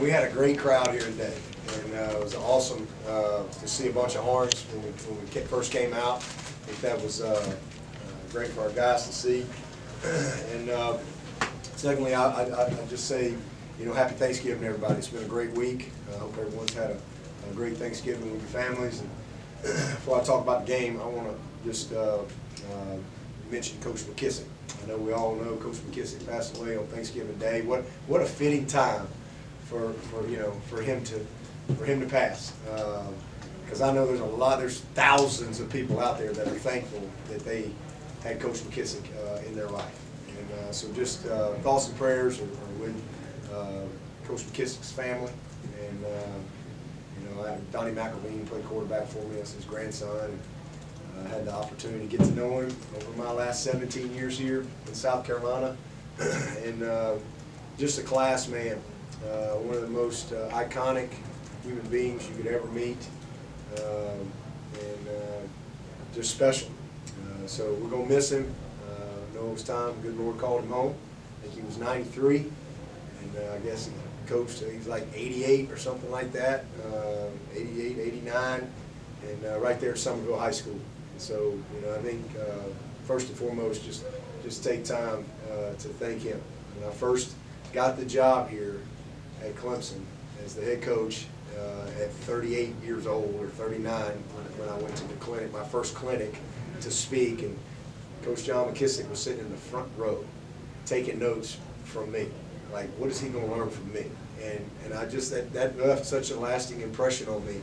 we had a great crowd here today, and it was awesome to see a bunch of horns when we first came out. I think that was great for our guys to see. And secondly, I'd just say, happy Thanksgiving, everybody. It's been a great week. I hope everyone's had a great Thanksgiving with your families. And before I talk about the game, I want to just mention Coach McKissick. I know we all know Coach McKissick passed away on Thanksgiving Day. What a fitting time for him to pass. Because I know there's thousands of people out there that are thankful that they had Coach McKissick in their life. And so just thoughts and prayers are with Coach McKissick's family. And Donnie McElveen played quarterback for me as his grandson. I had the opportunity to get to know him over my last 17 years here in South Carolina. And just a class man, one of the most iconic human beings you could ever meet, and just special. So we're going to miss him. I know it was time the good Lord called him home. I think he was 93, and I guess he coached, he's like 88 or something like that, 88, 89, and right there at Somerville High School. So, I think first and foremost, just take time to thank him. When I first got the job here at Clemson as the head coach at 38 years old or 39, when I went to the clinic, my first clinic, to speak, and Coach John McKissick was sitting in the front row taking notes from me. Like, what is he going to learn from me? And I just, that left such a lasting impression on me.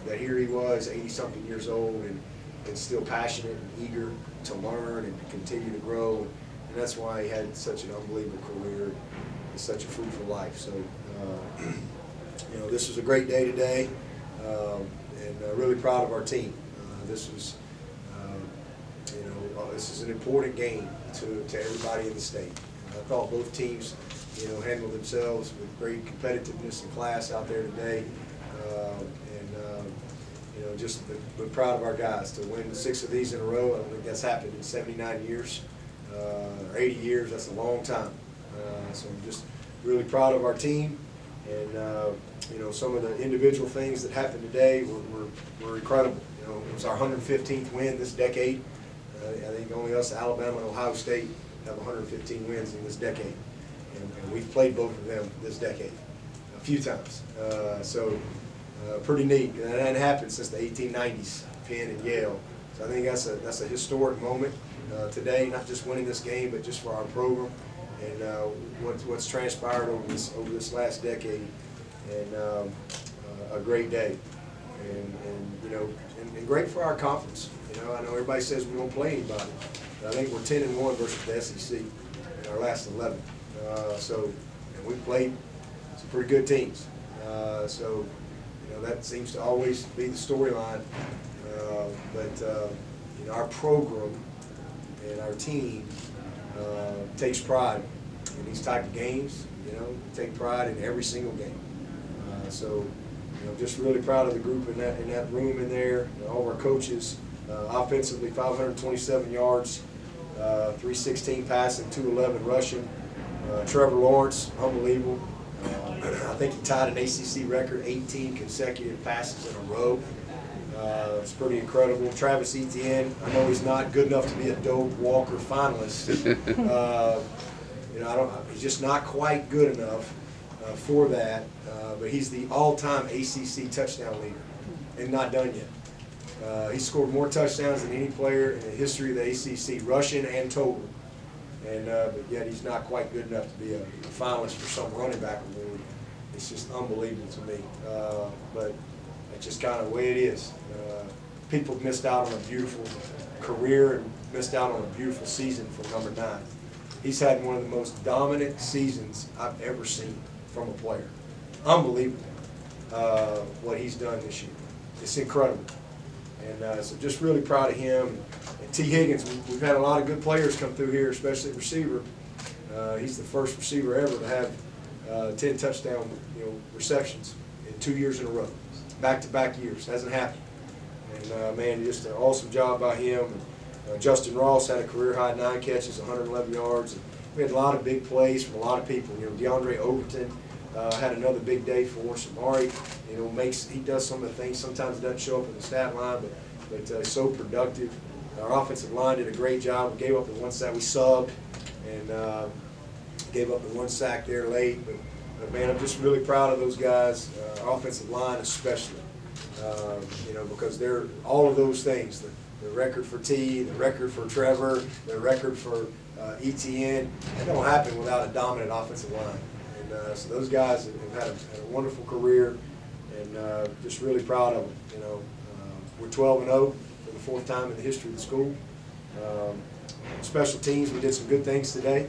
That here he was, 80-something years old, and still passionate and eager to learn and to continue to grow. And that's why he had such an unbelievable career and such a fruitful life. So, this was a great day today, and really proud of our team. This is an important game to everybody in the state. And I thought both teams, handled themselves with great competitiveness and class out there today. Just been proud of our guys to win 6 of these in a row. I don't think that's happened in 79 years or 80 years. That's a long time. So I'm just really proud of our team, and some of the individual things that happened today were incredible. It was our 115th win this decade. I think only us, Alabama and Ohio State, have 115 wins in this decade, and we've played both of them this decade a few times. Pretty neat, and that hadn't happened since the 1890s, Penn and Yale. So I think that's a historic moment today, not just winning this game, but just for our program and what's transpired over this last decade, and a great day, and great for our conference. I know everybody says we won't play anybody, but I think we're 10-1 versus the SEC in our last 11. And we played some pretty good teams. That seems to always be the storyline, but our program and our team takes pride in these type of games. Take pride in every single game. Just really proud of the group in that room in there. All of our coaches, offensively, 527 yards, 316 passing, 211 rushing. Trevor Lawrence, unbelievable. I think he tied an ACC record, 18 consecutive passes in a row. It's pretty incredible. Travis Etienne, I know he's not good enough to be a Doak Walker finalist. He's just not quite good enough for that. But he's the all-time ACC touchdown leader, and not done yet. He scored more touchdowns than any player in the history of the ACC, rushing and total. But yet he's not quite good enough to be a finalist for some running back award. It's just unbelievable to me. But that's just kind of the way it is. People missed out on a beautiful career and missed out on a beautiful season for number 9. He's had one of the most dominant seasons I've ever seen from a player. Unbelievable what he's done this year. It's incredible. And so just really proud of him. And T. Higgins, we've had a lot of good players come through here, especially at receiver. He's the first receiver ever to have 10 touchdown receptions in 2 years in a row, back-to-back years. Hasn't happened. And man, just an awesome job by him. Justin Ross had a career-high 9 catches, 111 yards. And we had a lot of big plays from a lot of people. DeAndre Overton, had another big day for us. Amari, you know, he does some of the things. Sometimes it doesn't show up in the stat line, but so productive. Our offensive line did a great job. We gave up the one sack. We subbed and gave up the one sack there late. But man, I'm just really proud of those guys, our offensive line especially. You know, because they're all of those things. The record for T, the record for Trevor, the record for ETN. That don't happen without a dominant offensive line. And so those guys have had a wonderful career, and just really proud of them. You know, we're 12-0 for the fourth time in the history of the school. Special teams, we did some good things today.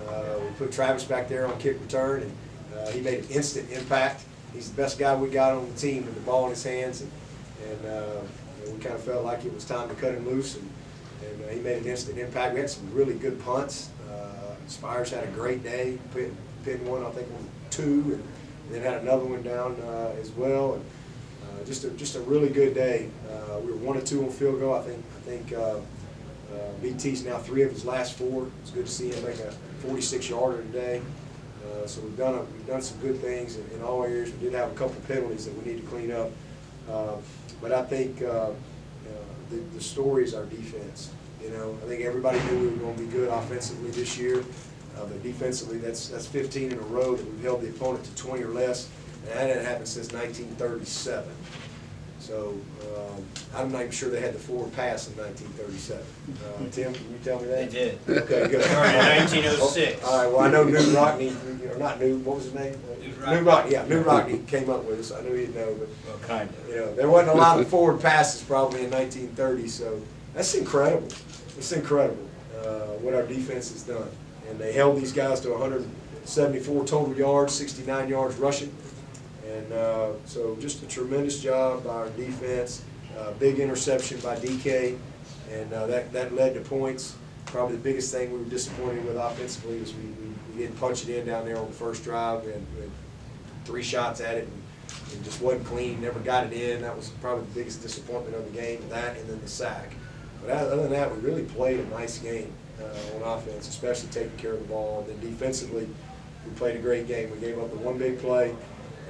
We put Travis back there on kick return, and he made an instant impact. He's the best guy we got on the team with the ball in his hands, and we kind of felt like it was time to cut him loose, and he made an instant impact. We had some really good punts. Spires had a great day, pinned one, I think, on 2, and then had another one down as well. And just a really good day. We were 1 of 2 on field goal. I think BT's now 3 of his last 4. It's good to see him make a 46-yarder today. So we've done some good things in all areas. We did have a couple of penalties that we need to clean up. But I think the story is our defense. You know, I think everybody knew we were going to be good offensively this year. But defensively, that's 15 in a row that we've held the opponent to 20 or less. And that hadn't happened since 1937. So I'm not even sure they had the forward pass in 1937. Tim, can you tell me that? They did. Okay, good. In 1906. All right, well, I know New Rockney, or not New, what was his name? New Rockney, yeah, New Rockney came up with us. I knew he'd know, but Well, kind of. you know, there wasn't a lot of forward passes probably in 1930, so that's incredible. It's incredible what our defense has done. And they held these guys to 174 total yards, 69 yards rushing. And so just a tremendous job by our defense. Big interception by DK, and that led to points. Probably the biggest thing we were disappointed with offensively was we didn't punch it in down there on the first drive. We had 3 shots at it and just wasn't clean, never got it in. That was probably the biggest disappointment of the game, that and then the sack. But other than that, we really played a nice game on offense, especially taking care of the ball. Then defensively, we played a great game. We gave up the one big play,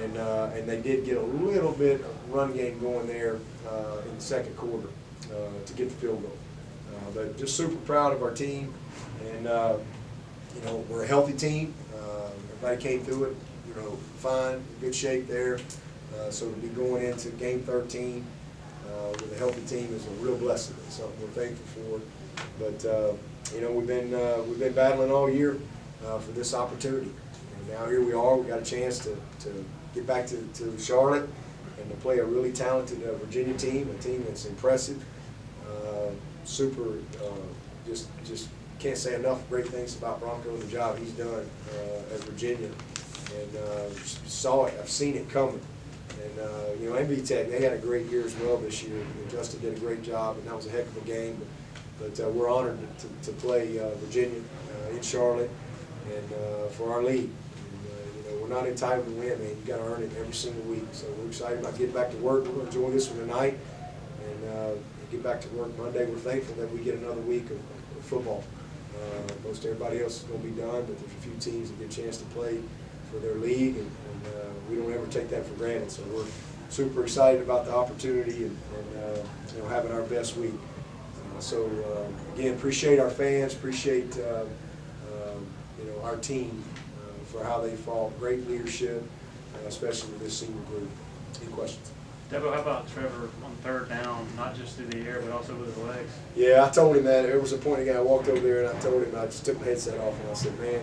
and they did get a little bit of run game going there in the second quarter to get the field goal. But just super proud of our team, and you know, we're a healthy team. Everybody came through it, you know, fine, in good shape there. So to be going into game 13 with a healthy team is a real blessing. It's something we're thankful for. But you know, we've been battling all year for this opportunity, and now here we are. We got a chance to get back to Charlotte and to play a really talented Virginia team, a team that's impressive. Super, just can't say enough great things about Bronco and the job he's done at Virginia, and saw it. I've seen it coming. And you know, MB Tech, they had a great year as well this year. Justin did a great job, and that was a heck of a game. But we're honored to play Virginia in Charlotte and for our league. And, you know, we're not entitled to win, man. You got to earn it every single week. So we're excited about getting back to work. We're going to enjoy this one tonight and get back to work Monday. We're thankful that we get another week of football. Most everybody else is going to be done, but there's a few teams that get a chance to play for their league, and we don't ever take that for granted. So we're super excited about the opportunity and you know, having our best week. So again, appreciate our fans, appreciate you know, our team for how they fought. Great leadership, especially with this senior group. Any questions? Dabo, how about Trevor on 3rd down, not just through the air, but also with his legs? Yeah, I told him that. There was a point again, I walked over there and I told him, I just took my headset off and I said, man,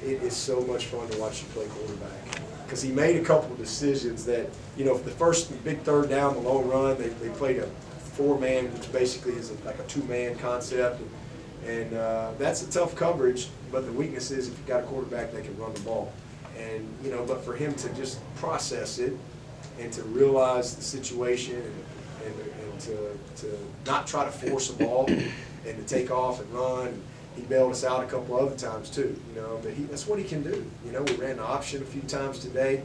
it is so much fun to watch you play quarterback. Because he made a couple of decisions that, you know, for the first big 3rd down, the long run, they played a 4-man, which basically is like a 2-man concept. And that's a tough coverage, but the weakness is if you've got a quarterback that can run the ball. And, you know, but for him to just process it and to realize the situation and to not try to force a ball and to take off and run. He bailed us out a couple other times too, you know, but that's what he can do. You know, we ran the option a few times today.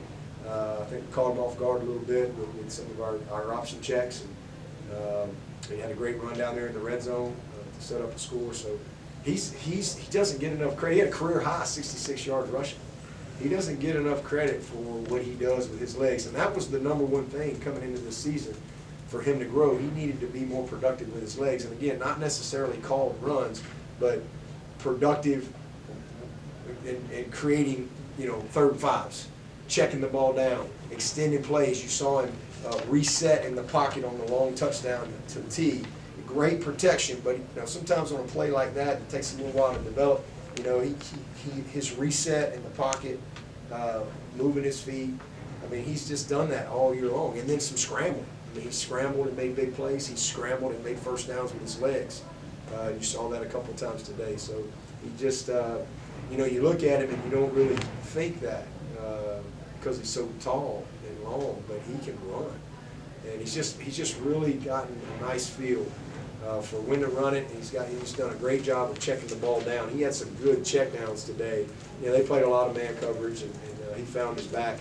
I think we caught him off guard a little bit with some of our option checks. And he had a great run down there in the red zone to set up a score. So he doesn't get enough credit. He had a career high 66 yards rushing. he doesn't get enough credit for what he does with his legs. And that was the number one thing coming into this season for him to grow. He needed to be more productive with his legs. And again, not necessarily called runs, but productive in creating, you know, 3rd and 5s, checking the ball down, extending plays. You saw him reset in the pocket on the long touchdown to the tee. Great protection, but you know, sometimes on a play like that, it takes a little while to develop. You know, his reset in the pocket, moving his feet. I mean, he's just done that all year long. And then some scrambling. I mean, he scrambled and made big plays. He scrambled and made first downs with his legs. You saw that a couple of times today. So he just, you know, you look at him and you don't really think that because he's so tall and long, but he can run. And he's just really gotten a nice feel for when to run it. He's done a great job of checking the ball down. He had some good checkdowns today. You know, they played a lot of man coverage, and he found his back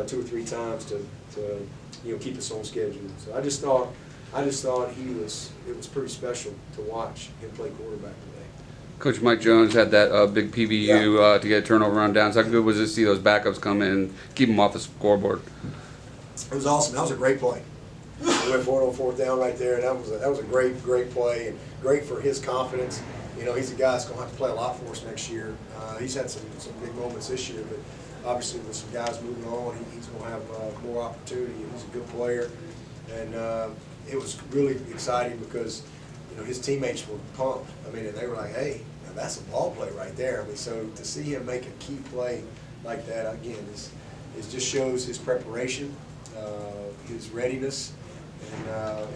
2 or 3 times to you know, keep us on schedule. So I just thought it was pretty special to watch him play quarterback today. Coach Mike Jones had that big PBU to get a turnover on downs. How good was it to see those backups come in and keep them off the scoreboard? It was awesome. That was a great play. We went for it on 4th down right there, and that was a great play, and great for his confidence. You know, he's a guy that's going to have to play a lot for us next year. He's had some big moments this year, but obviously with some guys moving on, he's going to have more opportunity. He's a good player, and it was really exciting because, you know, his teammates were pumped. I mean, and they were like, "Hey, now that's a ball play right there." I mean, so to see him make a key play like that again is just shows his preparation, his readiness.